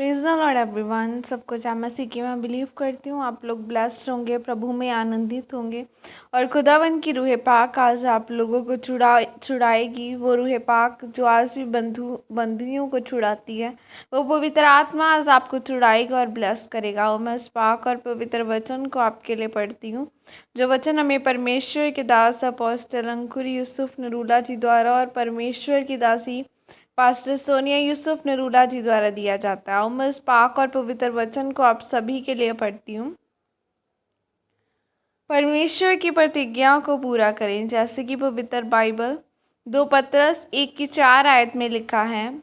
Praise the Lord everyone. सबको जय मसीह की मैं बिलीव करती हूँ आप लोग ब्लेस्ड होंगे, प्रभु में आनंदित होंगे और खुदावंद की रूह पाक आज आप लोगों को छुड़ाएगी। वो रूह पाक जो आज भी बंदियों को छुड़ाती है, वो पवित्र आत्मा आज आपको छुड़ाएगा और ब्लेस करेगा। और मैं उस पाक और पवित्र वचन को आपके लिए पढ़ती हूँ, जो वचन हमें परमेश्वर के दास अपोस्टल अंकुर यूसुफ नरूला जी द्वारा और परमेश्वर की दासी पास्टर सोनिया यूसुफ नरूला जी द्वारा दिया जाता है। और मैं उस पाक और पवित्र वचन को आप सभी के लिए पढ़ती हूँ। परमेश्वर की प्रतिज्ञाओं को पूरा करें, जैसे कि पवित्र बाइबल 2 पतरस 1 की 4 आयत में लिखा है,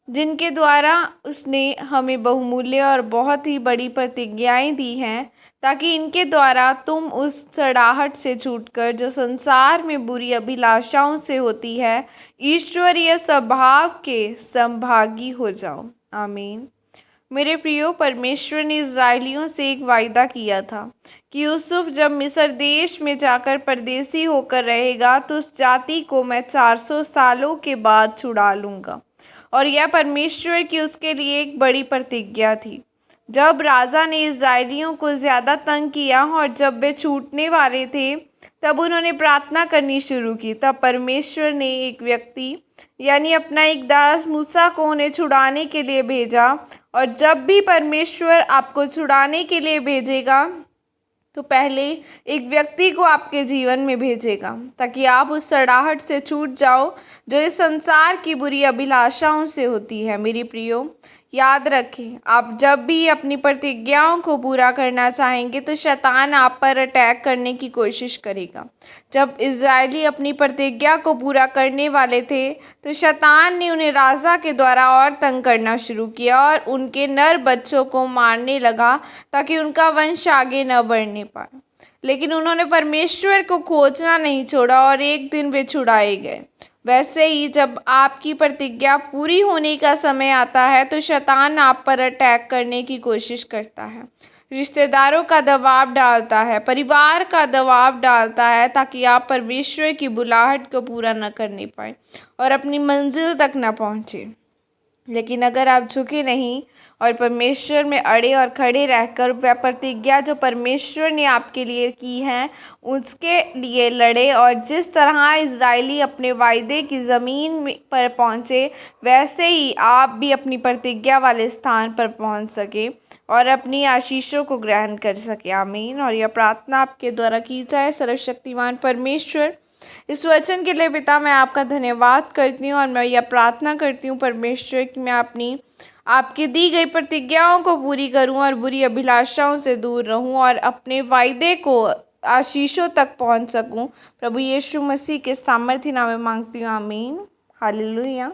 जिनके द्वारा उसने हमें बहुमूल्य और बहुत ही बड़ी प्रतिज्ञाएं दी हैं, ताकि इनके द्वारा तुम उस सड़ाहट से छूटकर जो संसार में बुरी अभिलाषाओं से होती है, ईश्वरीय स्वभाव के संभागी हो जाओ। आमीन। मेरे प्रियो, परमेश्वर ने इज़राइलियों से एक वायदा किया था कि यूसुफ जब मिस्र देश में जाकर परदेसी होकर रहेगा तो उस जाति को मैं 400 सालों के बाद छुड़ा लूँगा। और यह परमेश्वर की उसके लिए एक बड़ी प्रतिज्ञा थी। जब राजा ने इज़राइलियों को ज़्यादा तंग किया और जब वे छूटने वाले थे, तब उन्होंने प्रार्थना करनी शुरू की। तब परमेश्वर ने एक व्यक्ति यानी अपना एक दास मूसा को उन्हें छुड़ाने के लिए भेजा। और जब भी परमेश्वर आपको छुड़ाने के लिए भेजेगा, तो पहले एक व्यक्ति को आपके जीवन में भेजेगा, ताकि आप उस सड़ाहट से छूट जाओ जो इस संसार की बुरी अभिलाषाओं से होती है। मेरी प्रियो, याद रखें, आप जब भी अपनी प्रतिज्ञाओं को पूरा करना चाहेंगे तो शैतान आप पर अटैक करने की कोशिश करेगा। जब इज़राइली अपनी प्रतिज्ञा को पूरा करने वाले थे, तो शैतान ने उन्हें राजा के द्वारा और तंग करना शुरू किया और उनके नर बच्चों को मारने लगा, ताकि उनका वंश आगे न बढ़ने पाए। लेकिन उन्होंने परमेश्वर को खोजना नहीं छोड़ा और एक दिन वे छुड़ाए गए। वैसे ही जब आपकी प्रतिज्ञा पूरी होने का समय आता है, तो शैतान आप पर अटैक करने की कोशिश करता है, रिश्तेदारों का दबाव डालता है, परिवार का दबाव डालता है, ताकि आप परमेश्वर की बुलाहट को पूरा न करने पाए और अपनी मंजिल तक न पहुँचे। लेकिन अगर आप झुके नहीं और परमेश्वर में अड़े और खड़े रहकर वह प्रतिज्ञा जो परमेश्वर ने आपके लिए की है उसके लिए लड़े, और जिस तरह इज़राइली अपने वायदे की ज़मीन पर पहुँचे, वैसे ही आप भी अपनी प्रतिज्ञा वाले स्थान पर पहुँच सके और अपनी आशीषों को ग्रहण कर सके। आमीन। और यह प्रार्थना आपके द्वारा की जाए। सर्वशक्तिमान परमेश्वर, इस वचन के लिए पिता मैं आपका धन्यवाद करती हूँ और मैं यह प्रार्थना करती हूँ परमेश्वर कि मैं अपनी आपकी दी गई प्रतिज्ञाओं को पूरी करूँ और बुरी अभिलाषाओं से दूर रहूँ और अपने वायदे को आशीषों तक पहुँच सकूँ। प्रभु यीशु मसीह के सामर्थ्य नाम में मांगती हूँ। आमीन। हालेलुया।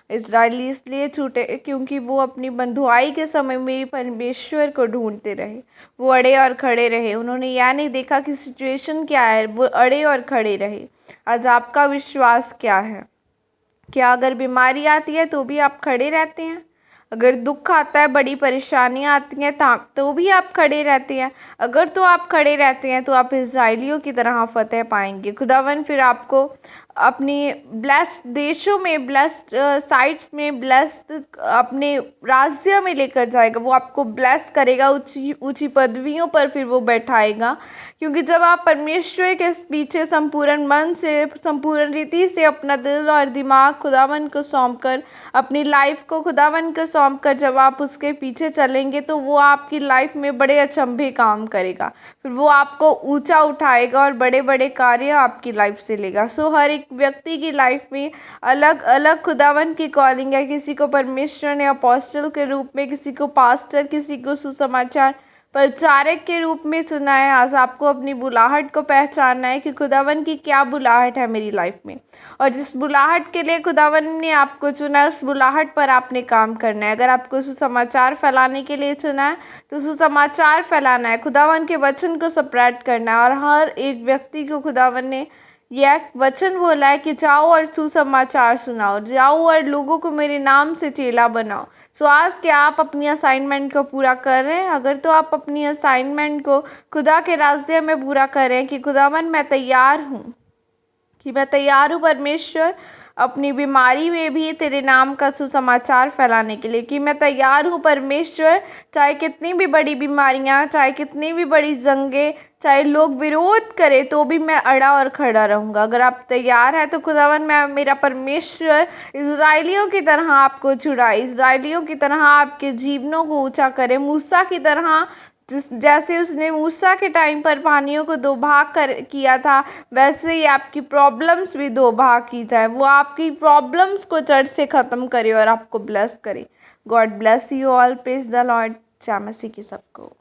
इज़राइली इसलिए छूटे क्योंकि वो अपनी बंधुआई के समय में भी परमेश्वर को ढूंढते रहे। वो अड़े और खड़े रहे। उन्होंने यह नहीं देखा कि सिचुएशन क्या है, वो अड़े और खड़े रहे। आज आपका विश्वास क्या है? क्या अगर बीमारी आती है तो भी आप खड़े रहते हैं? अगर दुख आता है, बड़ी परेशानियां आती हैं तो भी आप खड़े रहते हैं? अगर तो आप खड़े रहते हैं तो आप इज़राइलियों की तरह फतेह पाएंगे। खुदावन फिर आपको अपनी ब्लेस्ड देशों में, ब्लेस्ड साइट्स में, ब्लेस्ड अपने राज्य में लेकर जाएगा। वो आपको ब्लेस करेगा, ऊंची ऊंची पदवियों पर फिर वो बैठाएगा। क्योंकि जब आप परमेश्वर के पीछे संपूर्ण मन से, संपूर्ण रीति से अपना दिल और दिमाग खुदावन को सौंप कर, अपनी लाइफ को खुदावन को सौंप कर जब आप उसके पीछे चलेंगे, तो वो आपकी लाइफ में बड़े अचंभे काम करेगा। फिर वो आपको ऊंचा उठाएगा और बड़े बड़े कार्य आपकी लाइफ से लेगा। सो हर एक व्यक्ति की लाइफ में अलग अलग खुदावन की कॉलिंग है। किसी को परमेश्वर ने अपोस्टल के रूप में, किसी को पास्टर, किसी को सुसमाचार प्रचारक के रूप में चुना है। आज आपको अपनी बुलाहट को पहचानना है कि खुदावन की क्या बुलाहट है मेरी लाइफ में, और जिस बुलाहट के लिए खुदावन ने आपको चुना है उस बुलाहट पर आपने काम करना है। अगर आपको सुसमाचार फैलाने के लिए चुना है तो सुसमाचार फैलाना है, खुदावन के वचन को स्प्रेड करना है। और हर एक व्यक्ति को खुदावन ने यह वचन बोला है कि जाओ और सुसमाचार सुनाओ, जाओ और लोगों को मेरे नाम से चेला बनाओ। सो आज क्या आप अपनी असाइनमेंट को पूरा कर रहे हैं? अगर तो आप अपनी असाइनमेंट को खुदा के रास्ते में पूरा करें कि खुदावन मैं तैयार हूँ, कि मैं तैयार हूँ परमेश्वर अपनी बीमारी में भी तेरे नाम का सुसमाचार फैलाने के लिए, कि मैं तैयार हूँ परमेश्वर, चाहे कितनी भी बड़ी बीमारियाँ, चाहे कितनी भी बड़ी जंगें, चाहे लोग विरोध करें तो भी मैं अड़ा और खड़ा रहूँगा। अगर आप तैयार हैं तो खुदावन, मैं मेरा परमेश्वर इज़राइलियों की तरह आपको छुड़ाए, इज़राइलियों की तरह आपके जीवनों को ऊंचा करे, मूसा की तरह, जैसे उसने मूसा के टाइम पर पानियों को दो भाग कर किया था, वैसे ही आपकी प्रॉब्लम्स भी दो भाग की जाए। वो आपकी प्रॉब्लम्स को चर्च से ख़त्म करे और आपको ब्लेस करे। God bless you all. Praise the Lord. जय मसीह की सबको।